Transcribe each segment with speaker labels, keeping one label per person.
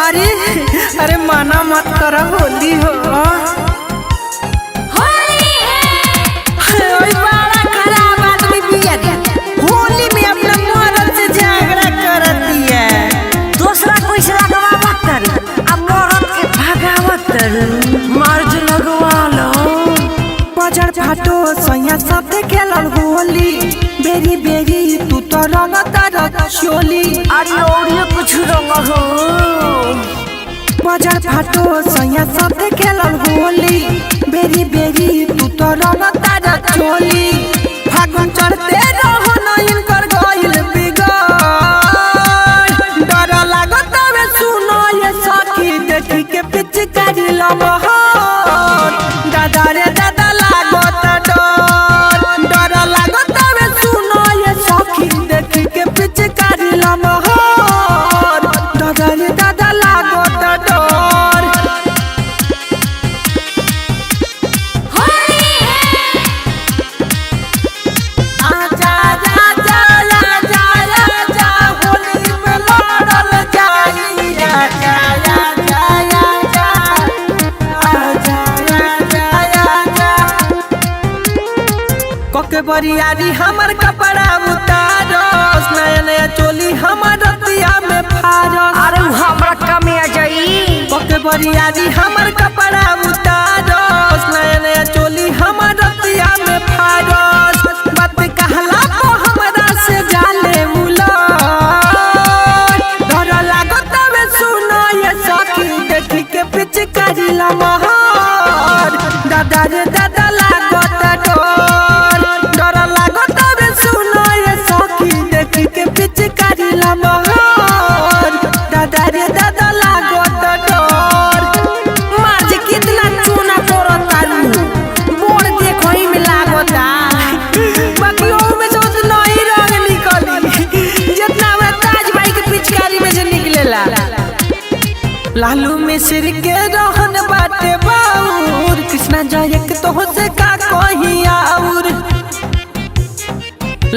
Speaker 1: अरे अरे माना मत कर होली हो बड़ा खराब आदमी बिया होली में अपना मर्द से झगड़ा कर दिया
Speaker 2: दूसरा कोई से लगवावत कर अब मर्द के भगावत कर मर्ज लगवा लो
Speaker 1: बजर फाटो सैया साथे खेलल होली बेरी बेरी तू तो रंगता रचोली
Speaker 2: अरे और कुछ रंग हो
Speaker 1: बजर फाटो सैया साथे खेलल होली बेरी बेरी तू तो रंगता रचोली फागुन चढ़ते रहो न इनकर गइल बिगड़ डर लागत वे सुनो ये सखी देखी के पिचकारी लमहर दादा रे दादा लागत डर लागत वे सुनो ये सखी देखी के पिचकारी लमहर दादा रे दादा लागत डर आजा आजा आजा आजा होली में लड़ल जाई आजा आजा आजा आजा आजा आजा कोके बरियारी हमर कपड़ा उतारस नया नया चोली हमर रतिया में फारस
Speaker 2: अरे हमरा कमे आ जाई
Speaker 1: कोके बरियारी हमर कपड़ा उतारस नया नया चोली हमर रतिया में फारस बात कहला तो हमरा से जाले उलट डर लागत वे सुनो ये सखी देखी के पिचकारी लमहर दादा रे दादा लागत डर लागत वे सुनो ये सखी देखी के पिचकारी लमहर दादा रे दादा लागत डर मार जे कितना चूना करता बोर देखो ही में लागता बाकी ओ में से नहीं रंग निकली जितना हमरा ताज भाई के पिचकारी में से निकलेला लालू मिश्र के रहन बाटे बाउर कृष्णा जायक तो से का कहीं आउर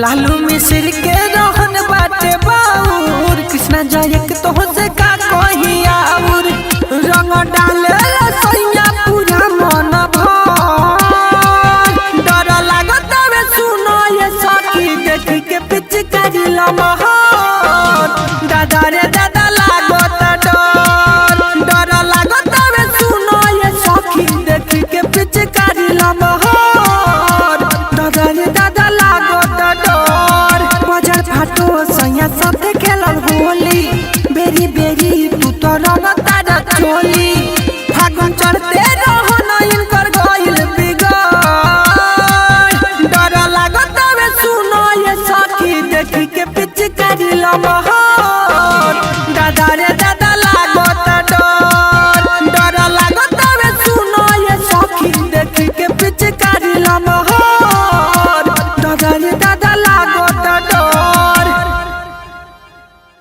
Speaker 1: लालू मिश्र के रहन बाटे बाउर कृष्णा जायक तो से का कहीं आउर रंग डाले सैया पूरा मन भर डर लागत वे सुनो ये सखी देखी के पिचकारी लमहर दादा रे दादा लागत डर लागत वे सुनो ये सखी देखी के पिचकारी लमहर दादा रे दादा लागत डर बजर फाटो सैया साथे खेलल होली बेरी बेरी तू तो रंगता रचोली फागुन चढ़ते रहो न इनकर गइल बिगड़ डर लागत वे सुनो ये सखी देखी के पिचकारी लमहर दादा रे